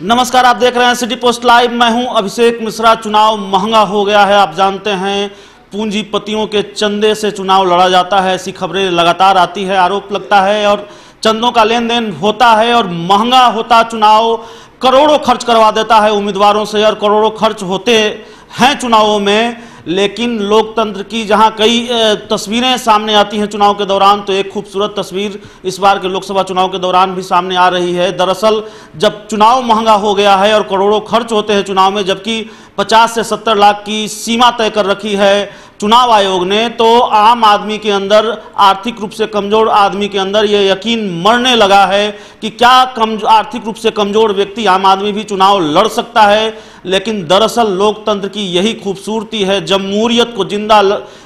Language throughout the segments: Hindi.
नमस्कार, आप देख रहे हैं सिटी पोस्ट लाइव। मैं हूं अभिषेक मिश्रा। चुनाव महंगा हो गया है, आप जानते हैं पूंजीपतियों के चंदे से चुनाव लड़ा जाता है, ऐसी खबरें लगातार आती है, आरोप लगता है और चंदों का लेन देन होता है और महंगा होता चुनाव करोड़ों खर्च करवा देता है उम्मीदवारों से और करोड़ों खर्च होते हैं चुनावों में। लेकिन लोकतंत्र की जहां कई तस्वीरें सामने आती हैं चुनाव के दौरान, तो एक खूबसूरत तस्वीर इस बार के लोकसभा चुनाव के दौरान भी सामने आ रही है। दरअसल जब चुनाव महंगा हो गया है और करोड़ों खर्च होते हैं चुनाव में, जबकि 50 से 70 लाख की सीमा तय कर रखी है चुनाव आयोग ने, तो आम आदमी के अंदर, आर्थिक रूप से कमजोर आदमी के अंदर ये यकीन मरने लगा है कि क्या आर्थिक रूप से कमजोर व्यक्ति, आम आदमी भी चुनाव लड़ सकता है। लेकिन दरअसल लोकतंत्र की यही खूबसूरती है, जमहूरियत को जिंदा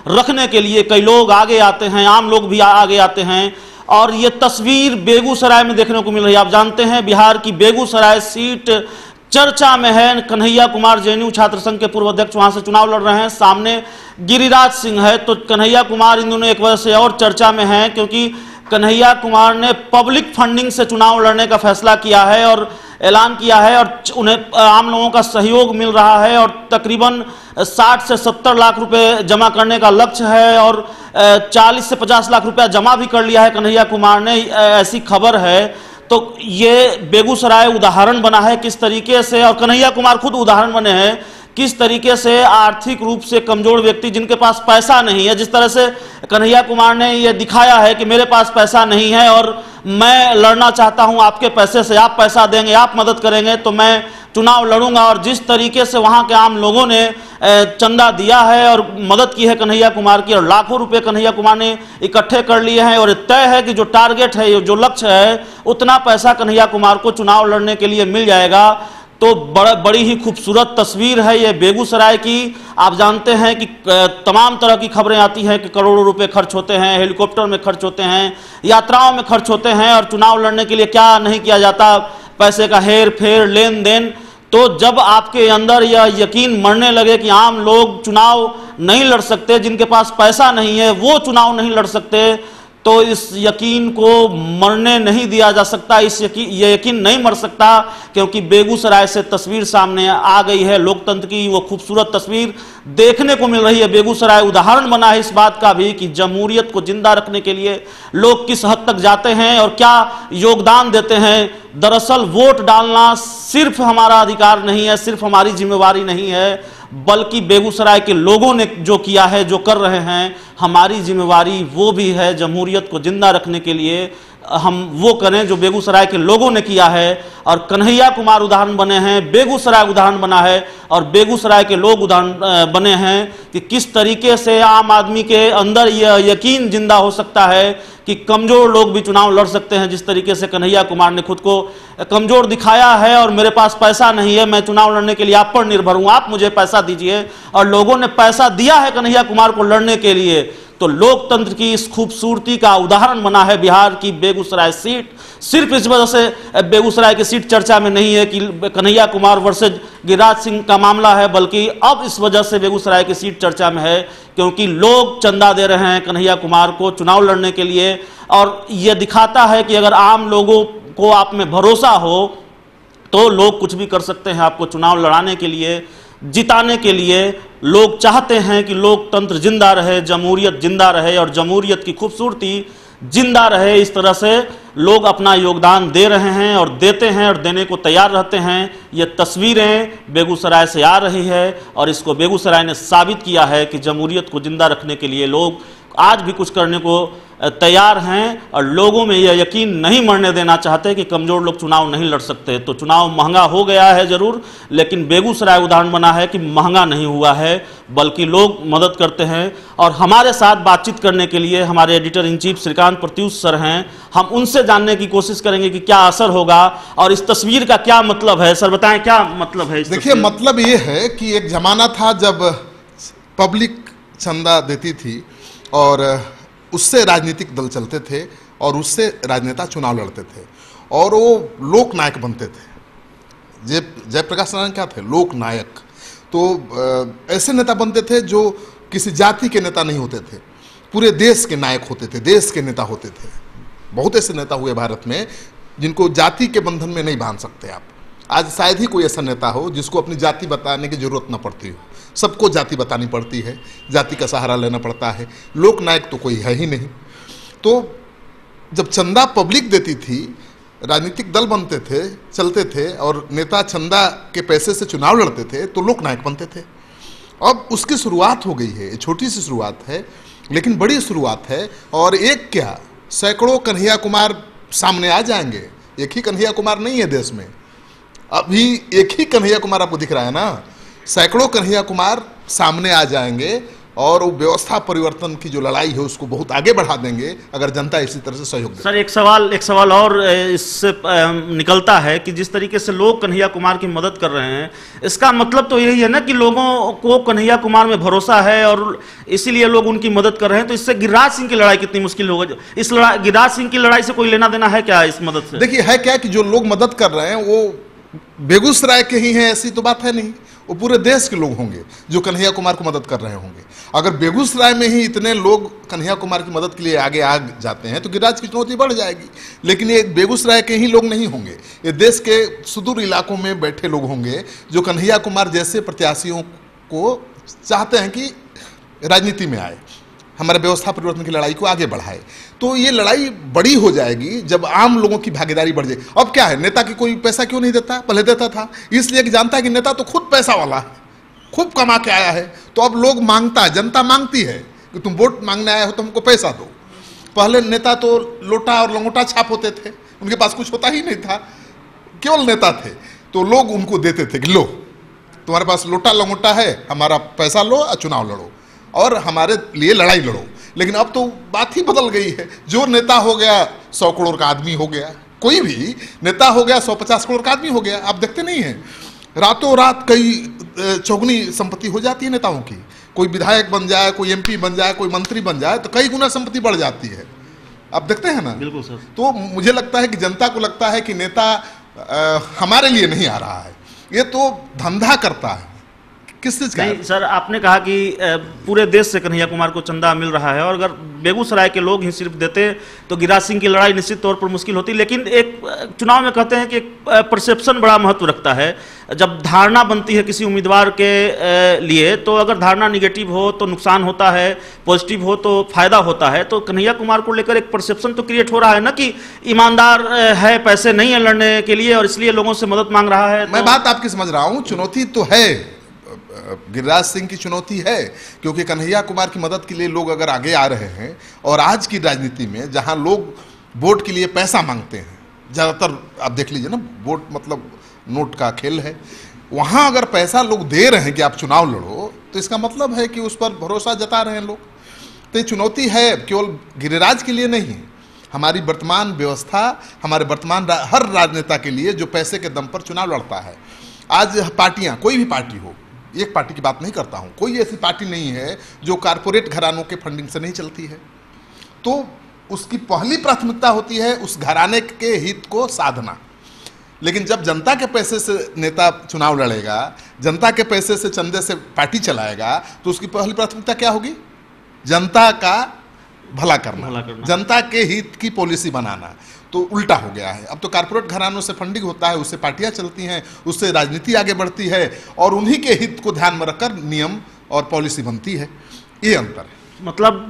रखने के लिए कई लोग आगे आते हैं, आम लोग भी आगे आते हैं। और ये तस्वीर बेगूसराय में देखने को मिल रही है। आप जानते हैं बिहार की बेगूसराय सीट चर्चा में है। कन्हैया कुमार जेएनयू छात्र संघ के पूर्व अध्यक्ष वहां से चुनाव लड़ रहे हैं, सामने गिरिराज सिंह है। तो कन्हैया कुमार इन दोनों एक वजह से और चर्चा में हैं क्योंकि कन्हैया कुमार ने पब्लिक फंडिंग से चुनाव लड़ने का फैसला किया है और ऐलान किया है और उन्हें आम लोगों का सहयोग मिल रहा है और तकरीबन 60 से 70 लाख रुपए जमा करने का लक्ष्य है और 40 से 50 लाख रुपया जमा भी कर लिया है कन्हैया कुमार ने, ऐसी खबर है। तो ये बेगूसराय उदाहरण बना है किस तरीके से, और कन्हैया कुमार खुद उदाहरण बने हैं किस तरीके से आर्थिक रूप से कमजोर व्यक्ति जिनके पास पैसा नहीं है, जिस तरह से कन्हैया कुमार ने यह दिखाया है कि मेरे पास पैसा नहीं है और मैं लड़ना चाहता हूं आपके पैसे से, आप पैसा देंगे, आप मदद करेंगे तो मैं चुनाव लड़ूंगा। और जिस तरीके से वहां के आम लोगों ने चंदा दिया है और मदद की है कन्हैया कुमार की, और लाखों रुपए कन्हैया कुमार ने इकट्ठे कर लिए हैं और तय है कि जो टारगेट है, जो लक्ष्य है, उतना पैसा कन्हैया कुमार को चुनाव लड़ने के लिए मिल जाएगा। तो बड़ी ही खूबसूरत तस्वीर है ये बेगूसराय की। आप जानते हैं कि तमाम तरह की खबरें आती हैं कि करोड़ों रुपए खर्च होते हैं, हेलीकॉप्टर में खर्च होते हैं, यात्राओं में खर्च होते हैं और चुनाव लड़ने के लिए क्या नहीं किया जाता, पैसे का हेर फेर, लेन देन। तो जब आपके अंदर यह यकीन मरने लगे कि आम लोग चुनाव नहीं लड़ सकते, जिनके पास पैसा नहीं है वो चुनाव नहीं लड़ सकते, तो इस यकीन को मरने नहीं दिया जा सकता। ये यकीन नहीं मर सकता क्योंकि बेगूसराय से तस्वीर सामने आ गई है। लोकतंत्र की वो खूबसूरत तस्वीर देखने को मिल रही है। बेगूसराय उदाहरण बना है इस बात का भी कि जमहूरियत को जिंदा रखने के लिए लोग किस हद तक जाते हैं और क्या योगदान देते हैं। दरअसल वोट डालना सिर्फ हमारा अधिकार नहीं है, सिर्फ हमारी जिम्मेवारी नहीं है, बल्कि बेगूसराय के लोगों ने जो किया है, जो कर रहे हैं, हमारी जिम्मेवारी वो भी है जमहूरियत को जिंदा रखने के लिए हम वो करें जो बेगूसराय के लोगों ने किया है। और कन्हैया कुमार उदाहरण बने हैं, बेगूसराय उदाहरण बना है और बेगूसराय के लोग उदाहरण बने हैं कि किस तरीके से आम आदमी के अंदर यह यकीन जिंदा हो सकता है कि कमजोर लोग भी चुनाव लड़ सकते हैं। जिस तरीके से कन्हैया कुमार ने खुद को कमजोर दिखाया है और मेरे पास पैसा नहीं है, मैं चुनाव लड़ने के लिए आप पर निर्भर हूं, आप मुझे पैसा दीजिए, और लोगों ने पैसा दिया है कन्हैया कुमार को लड़ने के लिए। तो लोकतंत्र की इस खूबसूरती का उदाहरण बना है बिहार की बेगूसराय सीट। सिर्फ इस वजह से बेगूसराय की सीट चर्चा में नहीं है कि कन्हैया कुमार वर्सेज गिरिराज सिंह का मामला है, बल्कि अब इस वजह से बेगूसराय की सीट चर्चा में है क्योंकि लोग चंदा दे रहे हैं कन्हैया कुमार को चुनाव लड़ने के लिए। और यह दिखाता है कि अगर आम लोगों को आप में भरोसा हो तो लोग कुछ भी कर सकते हैं आपको चुनाव लड़ाने के लिए, जिताने के लिए। लोग चाहते हैं कि लोकतंत्र जिंदा रहे, जमहूरियत जिंदा रहे और जमहूरियत की खूबसूरती जिंदा रहे। इस तरह से लोग अपना योगदान दे रहे हैं और देते हैं और देने को तैयार रहते हैं। ये तस्वीरें बेगूसराय से आ रही है और इसको बेगूसराय ने साबित किया है कि जमहूरियत को जिंदा रखने के लिए लोग आज भी कुछ करने को तैयार हैं और लोगों में यह यकीन नहीं मरने देना चाहते कि कमजोर लोग चुनाव नहीं लड़ सकते। तो चुनाव महंगा हो गया है जरूर, लेकिन बेगूसराय उदाहरण बना है कि महंगा नहीं हुआ है, बल्कि लोग मदद करते हैं। और हमारे साथ बातचीत करने के लिए हमारे editor in chief Shrikant Pratyush sir हैं, हम उनसे जानने की कोशिश करेंगे कि क्या असर होगा और इस तस्वीर का क्या मतलब है। सर बताएं क्या मतलब है। देखिए, मतलब ये है कि एक जमाना था जब पब्लिक चंदा देती थी और उससे राजनीतिक दल चलते थे और उससे राजनेता चुनाव लड़ते थे और वो लोक नायक बनते थे। जयप्रकाश नारायण क्या थे? लोक नायक। तो ऐसे नेता बनते थे जो किसी जाति के नेता नहीं होते थे, पूरे देश के नायक होते थे, देश के नेता होते थे। बहुत ऐसे नेता हुए भारत में जिनको जाति के बंधन में नहीं बांध सकते आप। आज शायद ही कोई ऐसा नेता हो जिसको अपनी जाति बताने की जरूरत न पड़ती हो। सबको जाति बतानी पड़ती है, जाति का सहारा लेना पड़ता है। लोकनायक तो कोई है ही नहीं। तो जब चंदा पब्लिक देती थी, राजनीतिक दल बनते थे, चलते थे और नेता चंदा के पैसे से चुनाव लड़ते थे तो लोकनायक बनते थे। अब उसकी शुरुआत हो गई है, छोटी सी शुरुआत है लेकिन बड़ी शुरुआत है। और एक क्या, सैकड़ों कन्हैया कुमार सामने आ जाएंगे। एक ही कन्हैया कुमार नहीं है देश में, अभी एक ही कन्हैया कुमार आपको दिख रहा है ना, सैकड़ों कन्हैया कुमार सामने आ जाएंगे और वो व्यवस्था परिवर्तन की जो लड़ाई है उसको बहुत आगे बढ़ा देंगे अगर जनता इसी तरह से सहयोग दे। सर एक सवाल और इससे निकलता है कि जिस तरीके से लोग कन्हैया कुमार की मदद कर रहे हैं, इसका मतलब तो यही है ना कि लोगों को कन्हैया कुमार में भरोसा है और इसीलिए लोग उनकी मदद कर रहे हैं। तो इससे गिरिराज सिंह की लड़ाई कितनी मुश्किल होगी? इस गिरिराज सिंह की लड़ाई से कोई लेना देना है क्या इस मदद से? देखिए है क्या कि जो लोग मदद कर रहे हैं वो बेगूसराय के ही हैं ऐसी तो बात है नहीं, वो पूरे देश के लोग होंगे जो कन्हैया कुमार को मदद कर रहे होंगे। अगर बेगूसराय में ही इतने लोग कन्हैया कुमार की मदद के लिए आगे आ जाते हैं तो गिरिराज की चुनौती बढ़ जाएगी। लेकिन ये बेगूसराय के ही लोग नहीं होंगे, ये देश के सुदूर इलाकों में बैठे लोग होंगे जो कन्हैया कुमार जैसे प्रत्याशियों को चाहते हैं कि राजनीति में आए, हमारे व्यवस्था परिवर्तन की लड़ाई को आगे बढ़ाए। तो ये लड़ाई बड़ी हो जाएगी जब आम लोगों की भागीदारी बढ़ जाए। अब क्या है, नेता की कोई पैसा क्यों नहीं देता? पहले देता था, इसलिए कि जानता है कि नेता तो खुद पैसा वाला है, खूब कमा के आया है। तो अब लोग मांगता है, जनता मांगती है कि तुम वोट मांगने आए हो तो हमको पैसा दो। पहले नेता तो लोटा और लंगोटा छाप होते थे, उनके पास कुछ होता ही नहीं था, केवल नेता थे। तो लोग उनको देते थे कि लो तुम्हारे पास लोटा लंगोटा है, हमारा पैसा लो और चुनाव लड़ो और हमारे लिए लड़ाई लड़ो। लेकिन अब तो बात ही बदल गई है। जो नेता हो गया 100 करोड़ का आदमी हो गया, कोई भी नेता हो गया 150 करोड़ का आदमी हो गया। आप देखते नहीं हैं, रातों रात कई चौगुनी संपत्ति हो जाती है नेताओं की। कोई विधायक बन जाए, कोई एमपी बन जाए, कोई मंत्री बन जाए तो कई गुना संपत्ति बढ़ जाती है। आप देखते हैं ना? बिल्कुल सर। तो मुझे लगता है कि जनता को लगता है कि नेता हमारे लिए नहीं आ रहा है, ये तो धंधा करता है। किस चीज का? नहीं सर, आपने कहा कि पूरे देश से कन्हैया कुमार को चंदा मिल रहा है और अगर बेगूसराय के लोग ही सिर्फ देते तो गिरिराज सिंह की लड़ाई निश्चित तौर पर मुश्किल होती। लेकिन एक चुनाव में कहते हैं कि एक परसेप्शन बड़ा महत्व रखता है। जब धारणा बनती है किसी उम्मीदवार के लिए, तो अगर धारणा निगेटिव हो तो नुकसान होता है, पॉजिटिव हो तो फायदा होता है। तो कन्हैया कुमार को लेकर एक परसेप्शन तो क्रिएट हो रहा है ना कि ईमानदार है, पैसे नहीं है लड़ने के लिए और इसलिए लोगों से मदद मांग रहा है। मैं बात आपकी समझ रहा हूँ, चुनौती तो है, गिरिराज सिंह की चुनौती है, क्योंकि कन्हैया कुमार की मदद के लिए लोग अगर आगे आ रहे हैं और आज की राजनीति में जहां लोग वोट के लिए पैसा मांगते हैं, ज़्यादातर आप देख लीजिए ना, वोट मतलब नोट का खेल है, वहां अगर पैसा लोग दे रहे हैं कि आप चुनाव लड़ो तो इसका मतलब है कि उस पर भरोसा जता रहे हैं लोग। तो ये चुनौती है केवल गिरिराज के लिए नहीं, हमारी वर्तमान व्यवस्था, हमारे वर्तमान हर राजनेता के लिए जो पैसे के दम पर चुनाव लड़ता है। आज पार्टियां, कोई भी पार्टी हो, एक पार्टी की बात नहीं करता हूं, कोई ऐसी पार्टी नहीं है जो कारपोरेट घरानों के फंडिंग से नहीं चलती है। तो उसकी पहली प्राथमिकता होती है उस घराने के हित को साधना। लेकिन जब जनता के पैसे से नेता चुनाव लड़ेगा, जनता के पैसे से चंदे से पार्टी चलाएगा, तो उसकी पहली प्राथमिकता क्या होगी? जनता का भला करना, जनता के हित की पॉलिसी बनाना। तो उल्टा हो गया है, अब तो कारपोरेट घरानों से फंडिंग होता है, उससे पार्टियां चलती हैं, उससे राजनीति आगे बढ़ती है और उन्हीं के हित को ध्यान में रखकर नियम और पॉलिसी बनती है। ये अंतर है। मतलब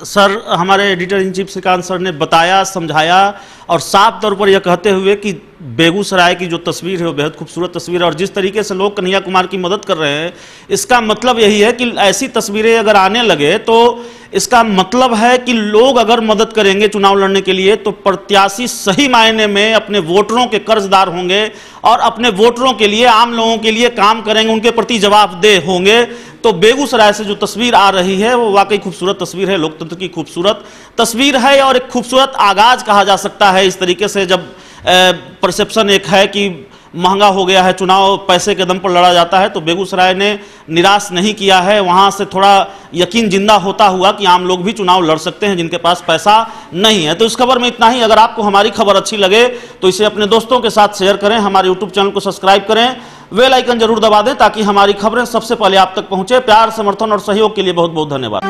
सर, हमारे editor in chief Shrikant sir ने बताया, समझाया और साफ तौर पर यह कहते हुए कि बेगूसराय की जो तस्वीर है वो बेहद खूबसूरत तस्वीर है और जिस तरीके से लोग कन्हैया कुमार की मदद कर रहे हैं, इसका मतलब यही है कि ऐसी तस्वीरें अगर आने लगे तो इसका मतलब है कि लोग अगर मदद करेंगे चुनाव लड़ने के लिए तो प्रत्याशी सही मायने में अपने वोटरों के कर्जदार होंगे और अपने वोटरों के लिए, आम लोगों के लिए काम करेंगे, उनके प्रति जवाबदेह होंगे। तो बेगूसराय से जो तस्वीर आ रही है वो वाकई खूबसूरत तस्वीर है, लोकतंत्र की खूबसूरत तस्वीर है और एक खूबसूरत आगाज कहा जा सकता है। इस तरीके से जब परसेप्शन एक है कि महंगा हो गया है चुनाव, पैसे के दम पर लड़ा जाता है, तो बेगूसराय ने निराश नहीं किया है। वहां से थोड़ा यकीन जिंदा होता हुआ कि आम लोग भी चुनाव लड़ सकते हैं जिनके पास पैसा नहीं है। तो इस खबर में इतना ही। अगर आपको हमारी खबर अच्छी लगे तो इसे अपने दोस्तों के साथ शेयर करें, हमारे यूट्यूब चैनल को सब्सक्राइब करें, बेल आइकन जरूर दबा दें ताकि हमारी खबरें सबसे पहले आप तक पहुंचे। प्यार, समर्थन और सहयोग के लिए बहुत बहुत धन्यवाद।